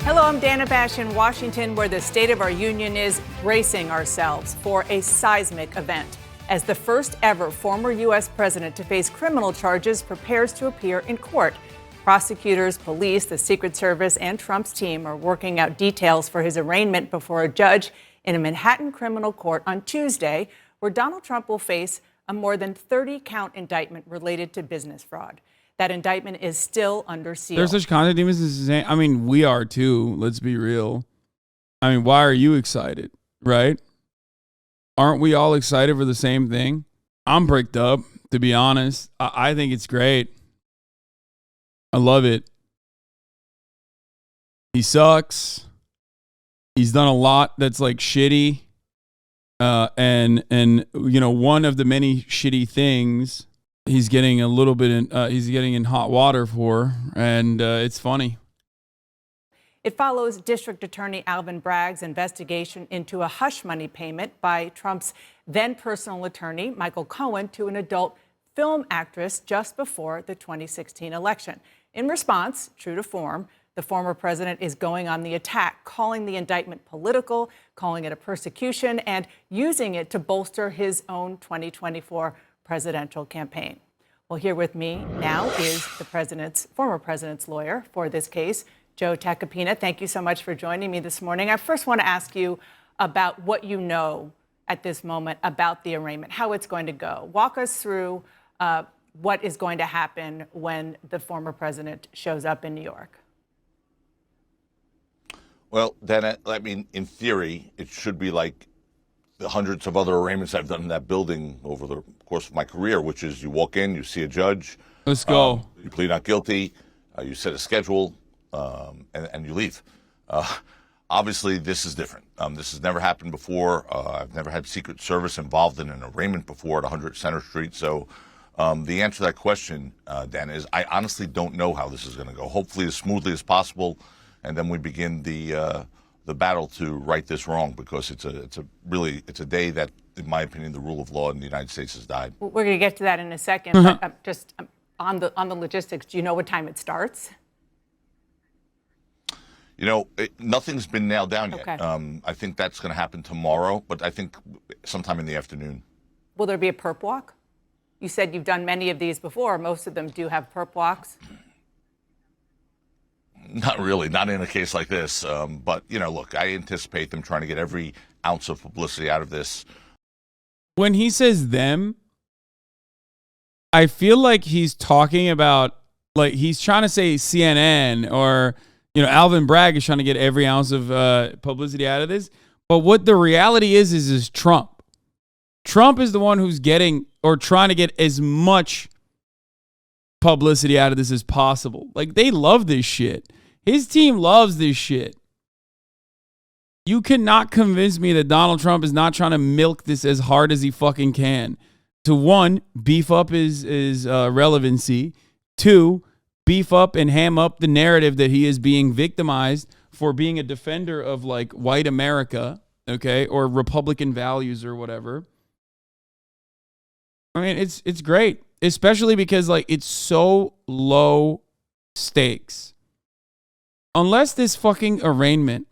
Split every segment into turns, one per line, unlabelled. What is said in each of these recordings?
Hello, I'm Dana Bash in Washington, where the State of our Union is bracing ourselves for a seismic event as the first ever former U.S. president to face criminal charges prepares to appear in court. Prosecutors, police, the Secret Service, and Trump's team are working out details for his arraignment before a judge in a Manhattan criminal court on Tuesday, where Donald Trump will face a more than 30-count indictment related to business fraud. That indictment is still under seal.
There's such content demons. Insane. I mean, we are too. Let's be real. I mean, why are you excited, right? Aren't we all excited for the same thing? I'm bricked up, to be honest. I think it's great. I love it. He sucks. He's done a lot that's like shitty. And you know, one of the many shitty things he's getting a little bit in, he's getting in hot water for, and it's funny.
It follows District Attorney Alvin Bragg's investigation into a hush money payment by Trump's then personal attorney, Michael Cohen, to an adult film actress just before the 2016 election. In response, true to form, the former president is going on the attack, calling the indictment political, calling it a persecution, and using it to bolster his own 2024 presidential campaign. Well, here with me now is the former president's lawyer for this case, Joe Tacopina. Thank you so much for joining me this morning. I first want to ask you about what you know at this moment about the arraignment, how it's going to go. Walk us through what is going to happen when the former president shows up in New York.
Well, then, I mean, in theory, it should be like the hundreds of other arraignments I've done in that building over the course of my career, which is you walk in, you see a judge.
Let's go.
You plead not guilty. You set a schedule, and you leave. Obviously, this is different. This has never happened before. I've never had Secret Service involved in an arraignment before at 100 Center Street. So the answer to that question, Dan, is I honestly don't know how this is going to go. Hopefully as smoothly as possible, and then we begin the battle to right this wrong, because it's a day that, in my opinion, the rule of law in the United States has died.
We're going to get to that in a second. But just on the logistics, do you know what time it starts?
You know, nothing's been nailed down yet.
Okay.
I think that's going to happen tomorrow, but I think sometime in the afternoon.
Will there be a perp walk? You said you've done many of these before. Most of them do have perp walks.
Not really, not in a case like this. But, you know, look, I anticipate them trying to get every ounce of publicity out of this.
When he says them, I feel like he's talking about, like, he's trying to say CNN or, you know, Alvin Bragg is trying to get every ounce of publicity out of this. But what the reality is Trump. Trump is the one who's getting or trying to get as much publicity out of this as possible. Like, they love this shit. His team loves this shit. You cannot convince me that Donald Trump is not trying to milk this as hard as he fucking can. To one, beef up his relevancy. Two, beef up and ham up the narrative that he is being victimized for being a defender of, like, white America, okay, or Republican values or whatever. I mean, it's great, especially because, like, it's so low stakes. Unless this fucking arraignment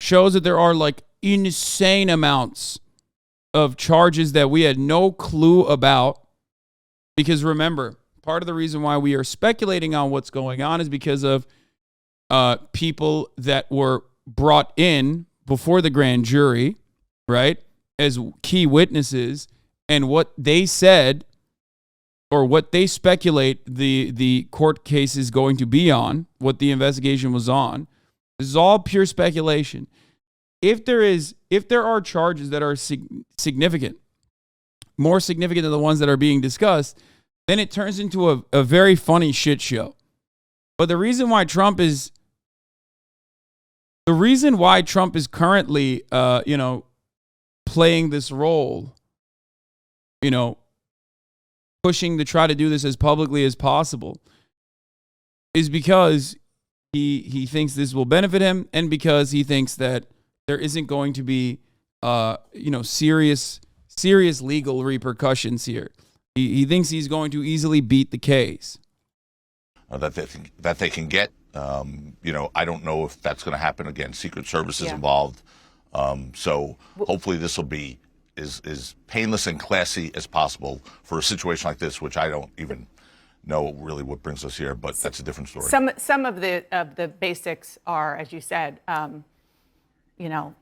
shows that there are, like, insane amounts of charges that we had no clue about. Because remember, part of the reason why we are speculating on what's going on is because of people that were brought in before the grand jury, right, as key witnesses, and what they said or what they speculate the court case is going to be on, what the investigation was on. This is all pure speculation. If there are charges that are significant, more significant than the ones that are being discussed, then it turns into a very funny shit show. But the reason why Trump is currently, playing this role, pushing to try to do this as publicly as possible, is because he thinks this will benefit him, and because he thinks that there isn't going to be, serious legal repercussions here. He thinks he's going to easily beat the case.
That they can get I don't know if that's going to happen again. Secret Service is
Yeah.
involved. So hopefully this will be as painless and classy as possible for a situation like this, which I don't even know really what brings us here, but that's a different story.
Some of the basics are, as you said,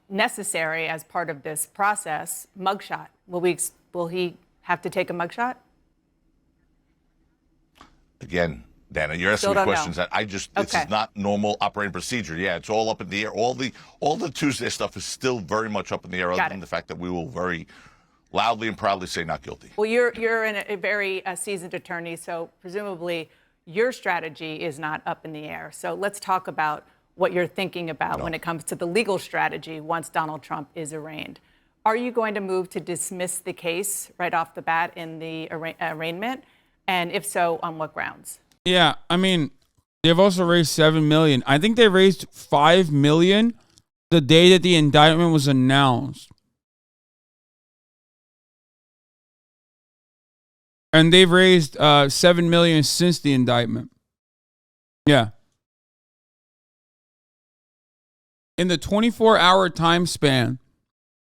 necessary as part of this process. Mugshot. Will he have to take a mugshot?
Again, Dana, you're asking
Still
me
don't
questions
know.
that this
Okay.
is not normal operating procedure. Yeah, it's all up in the air. All the Tuesday stuff is still very much up in the air,
Got
other
it.
than the fact that we will very loudly and proudly say not guilty.
Well, you're a very seasoned attorney, so presumably your strategy is not up in the air. So let's talk about what you're thinking about when it comes to the legal strategy once Donald Trump is arraigned. Are you going to move to dismiss the case right off the bat in the arraignment? And if so, on what grounds?
Yeah, I mean, they've also raised $7 million. I think they raised $5 million the day that the indictment was announced. And they've raised $7 million since the indictment. Yeah. In the 24-hour time span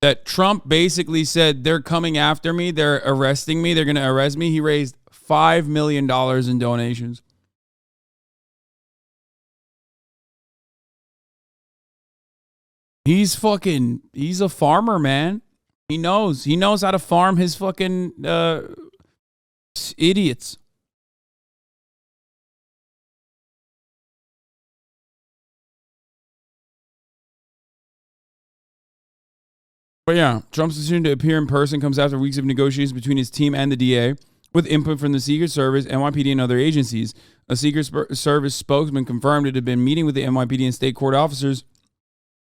that Trump basically said, they're coming after me, they're arresting me, they're going to arrest me, he raised $5 million in donations. He's a farmer, man. He knows how to farm his fucking idiots. But yeah, Trump's decision to appear in person comes after weeks of negotiations between his team and the DA, with input from the Secret Service, NYPD, and other agencies. A Secret Service spokesman confirmed it had been meeting with the NYPD and state court officers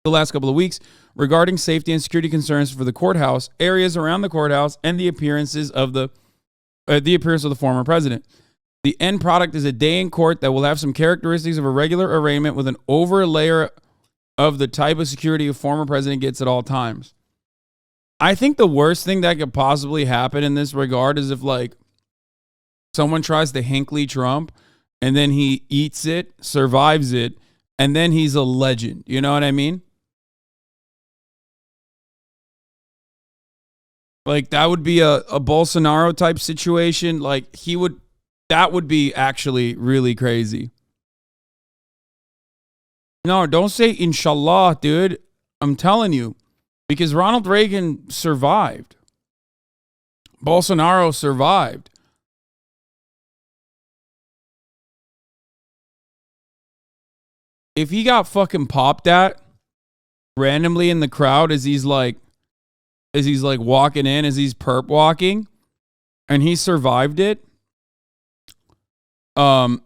the last couple of weeks regarding safety and security concerns for the courthouse, areas around the courthouse, and the appearance of the former president. The end product is a day in court that will have some characteristics of a regular arraignment with an overlayer of the type of security a former president gets at all times. I think the worst thing that could possibly happen in this regard is if, like, someone tries to Hinckley Trump and then he eats it, survives it, and then he's a legend. You know what I mean? Like, that would be a Bolsonaro type situation. Like, that would be actually really crazy. No, don't say inshallah, dude. I'm telling you. Because Ronald Reagan survived. Bolsonaro survived. If he got fucking popped at randomly in the crowd as he's like walking in, as he's perp walking, and he survived it,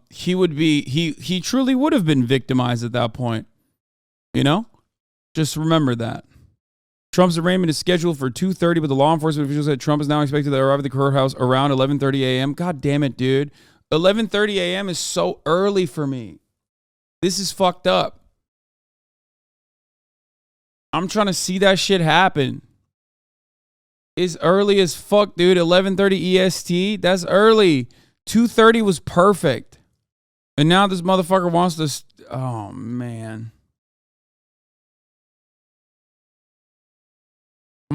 he truly would have been victimized at that point. You know? Just remember that. Trump's arraignment is scheduled for 2:30, but the law enforcement officials said Trump is now expected to arrive at the courthouse around 11:30 a.m. God damn it, dude. 11:30 a.m. is so early for me. This is fucked up. I'm trying to see that shit happen. It's early as fuck, dude. 11:30 EST, that's early. 2:30 was perfect. And now this motherfucker wants to... Oh, man.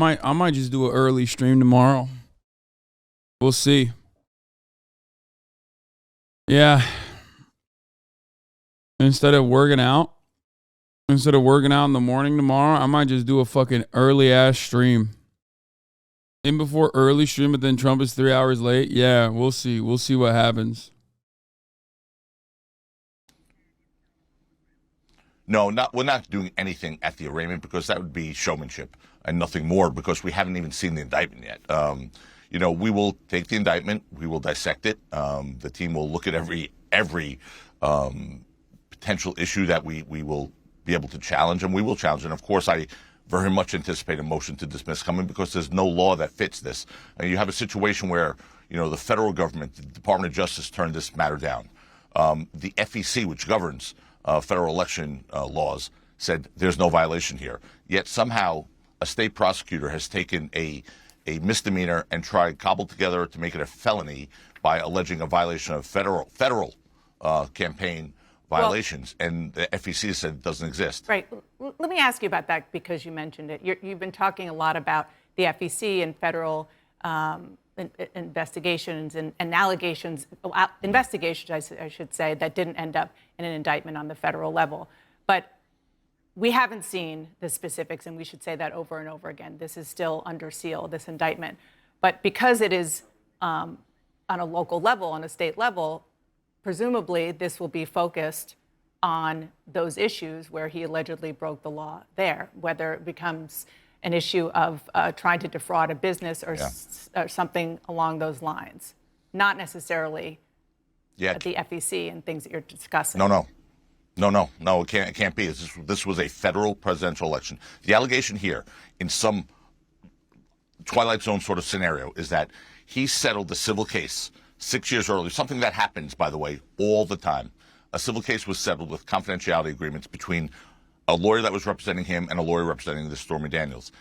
I might just do an early stream tomorrow. We'll see. Yeah. Instead of working out in the morning tomorrow, I might just do a fucking early ass stream. In before early stream, but then Trump is 3 hours late. Yeah, we'll see. We'll see what happens.
No, we're not doing anything at the arraignment because that would be showmanship and nothing more, because we haven't even seen the indictment yet. We will take the indictment, we will dissect it. The team will look at every potential issue that we will be able to challenge, and we will challenge. And of course, I very much anticipate a motion to dismiss coming, because there's no law that fits this. And you have a situation where, the federal government, the Department of Justice, turned this matter down. The FEC, which governs federal election laws, said there's no violation here. Yet somehow a state prosecutor has taken a misdemeanor and cobbled together to make it a felony by alleging a violation of federal campaign violations, and the FEC said it doesn't exist.
Right. Let me ask you about that because you mentioned it. You've been talking a lot about the FEC and federal investigations and allegations, investigations, I should say, that didn't end up in an indictment on the federal level. But we haven't seen the specifics, and we should say that over and over again. This is still under seal, this indictment. But because it is on a local level, on a state level, presumably this will be focused on those issues where he allegedly broke the law there, whether it becomes an issue of trying to defraud a business or something along those lines, not necessarily at the FEC and things that you're discussing.
No, it can't be. This was a federal presidential election. The allegation here, in some Twilight Zone sort of scenario, is that he settled the civil case 6 years earlier, something that happens, by the way, all the time. A civil case was settled with confidentiality agreements between a lawyer that was representing him and a lawyer representing the Stormy Daniels.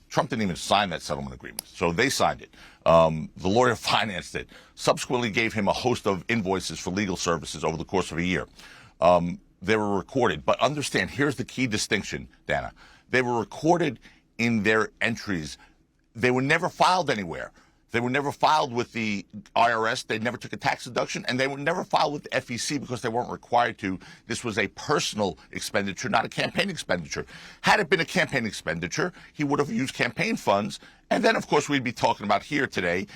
Trump didn't even sign that settlement agreement, so they signed it. The lawyer financed it, subsequently gave him a host of invoices for legal services over the course of a year. They were recorded, but understand, here's the key distinction, Dana. They were recorded in their entries. They were never filed anywhere. They were never filed with the IRS. They never took a tax deduction, and they were never filed with the FEC because they weren't required to. This was a personal expenditure, not a campaign expenditure. Had it been a campaign expenditure, he would have used campaign funds, and then, of course, we'd be talking about here today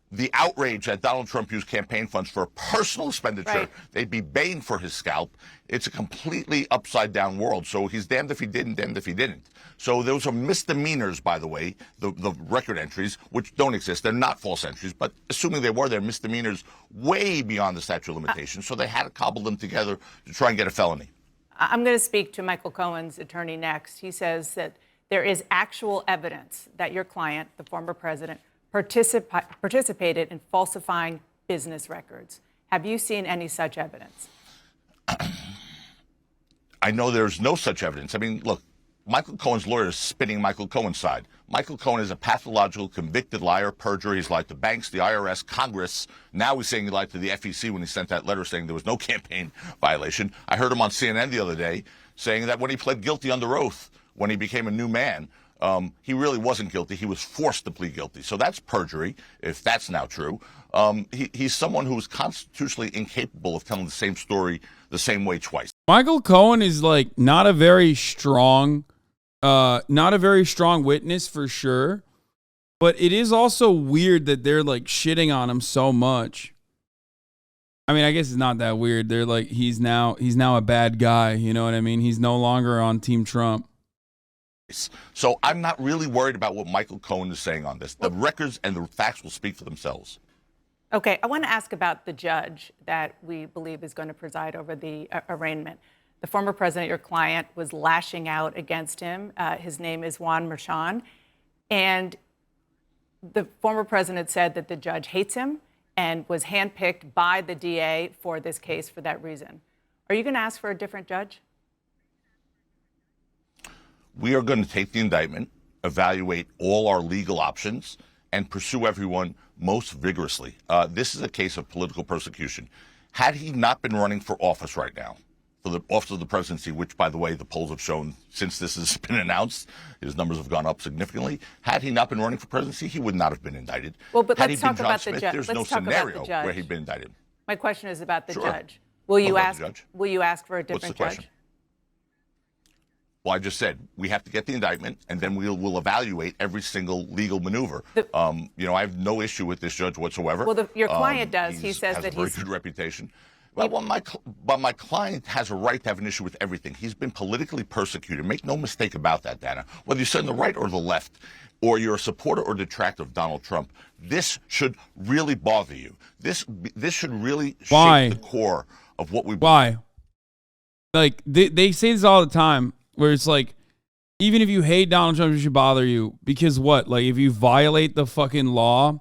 the outrage that Donald Trump used campaign funds for a personal expenditure.
Right.
They'd be baying for his scalp. It's a completely upside-down world. So he's damned if he did and damned if he didn't. So those are misdemeanors, by the way, the record entries, which don't exist. They're not false entries, but assuming they were, they're misdemeanors way beyond the statute of limitations. So they had to cobble them together to try and get a felony.
I'm going to speak to Michael Cohen's attorney next. He says that there is actual evidence that your client, the former president, participated in falsifying business records. Have you seen any such evidence?
I know there's no such evidence. I mean, look, Michael Cohen's lawyer is spinning Michael Cohen's side. Michael Cohen is a pathological, convicted liar, perjurer. He's lied to banks, the IRS, Congress. Now he's saying he lied to the FEC when he sent that letter saying there was no campaign violation. I heard him on CNN the other day saying that when he pled guilty under oath, when he became a new man, he really wasn't guilty. He was forced to plead guilty. So that's perjury, if that's now true. He's someone who is constitutionally incapable of telling the same story the same way twice.
Michael Cohen is like not a very strong witness for sure. But it is also weird that they're like shitting on him so much. I mean, I guess it's not that weird. They're like, he's now a bad guy. You know what I mean? He's no longer on Team Trump.
So I'm not really worried about what Michael Cohen is saying on this. The records and the facts will speak for themselves.
Okay, I want to ask about the judge that we believe is going to preside over the arraignment. The former president, your client, was lashing out against him. His name is Juan Merchan. And the former president said that the judge hates him and was handpicked by the DA for this case for that reason. Are you going to ask for a different judge?
We are going to take the indictment, evaluate all our legal options, and pursue everyone most vigorously. This is a case of political persecution. Had he not been running for office right now, for the office of the presidency, which, by the way, the polls have shown since this has been announced, his numbers have gone up significantly. Had he not been running for presidency, he would not have been indicted.
Well, but
Had
let's
he been
talk
John
about
Smith,
the judge.
there's
Let's
no
talk about the
scenario
judge.
where he'd been indicted.
My question is about the
Sure.
judge. Will you
What about
ask?
the judge?
Will you ask for a
What's the
different
question?
judge?
Well, I just said we have to get the indictment, and then we'll evaluate every single legal maneuver. I have no issue with this judge whatsoever.
Well, your client does. He says
has
that
a very
he's
good reputation. Well, my client has a right to have an issue with everything. He's been politically persecuted. Make no mistake about that, Dana. Whether you sit on the right or the left, or you're a supporter or detractor of Donald Trump, this should really bother you. This should really shake the core of what we.
Why? Like they say this all the time, where it's like, even if you hate Donald Trump, it should bother you because what? Like if you violate the fucking law,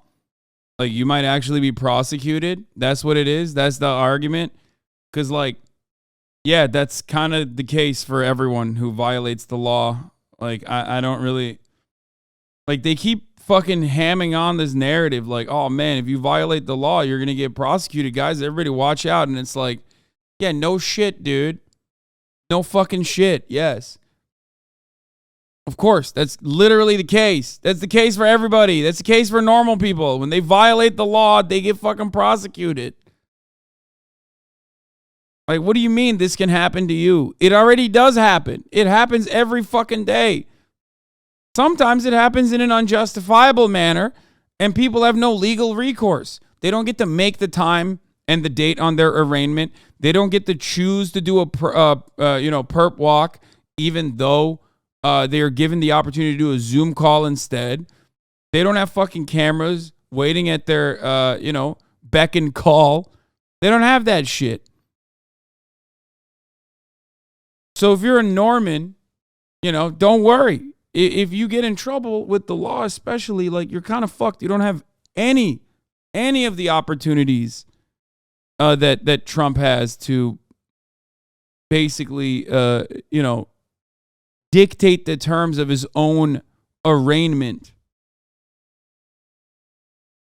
like you might actually be prosecuted. That's what it is. That's the argument. Because like, yeah, that's kind of the case for everyone who violates the law. Like I don't really, like they keep fucking hamming on this narrative. Like, oh man, if you violate the law, you're gonna get prosecuted, guys. Everybody watch out. And it's like, Yeah, no shit, dude. No fucking shit. Yes. Of course, that's literally the case. That's the case for everybody. That's the case for normal people. When they violate the law, they get fucking prosecuted. Like, what do you mean this can happen to you? It already does happen. It happens every fucking day. Sometimes it happens in an unjustifiable manner, and people have no legal recourse. They don't get to make the time and the date on their arraignment. They don't get to choose to do a perp walk, even though they are given the opportunity to do a Zoom call instead. They don't have fucking cameras waiting at their beck and call. They don't have that shit. So if you're a Norman, don't worry. If you get in trouble with the law, especially, like, you're kind of fucked. You don't have any of the opportunities that Trump has to basically, dictate the terms of his own arraignment.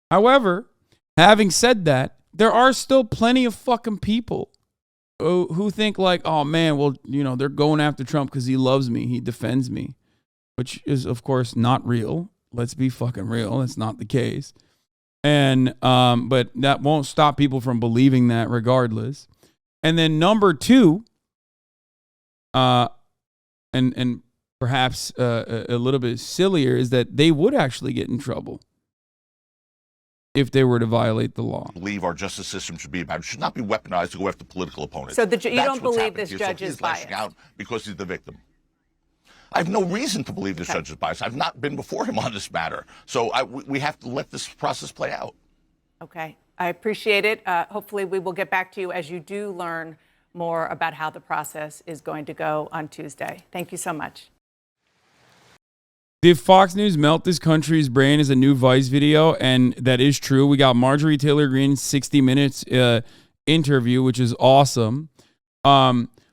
However, having said that, there are still plenty of fucking people who think like, oh man, well, they're going after Trump because he loves me, he defends me, which is, of course, not real. Let's be fucking real. That's not the case. And but that won't stop people from believing that regardless. And then number two, and perhaps a little bit sillier, is that they would actually get in trouble if they were to violate the law.
I believe our justice system should be about. It should not be weaponized to go after political opponents.
So you don't believe this judge is biased?
Out because he's the victim. I have no reason to believe this judge is biased. I've not been before him on this matter. So we have to let this process play out.
Okay. I appreciate it. Hopefully we will get back to you as you do learn more about how the process is going to go on Tuesday. Thank you so much.
Did Fox News melt this country's brain is a new Vice video? And that is true. We got Marjorie Taylor Greene's 60 Minutes interview, which is awesome.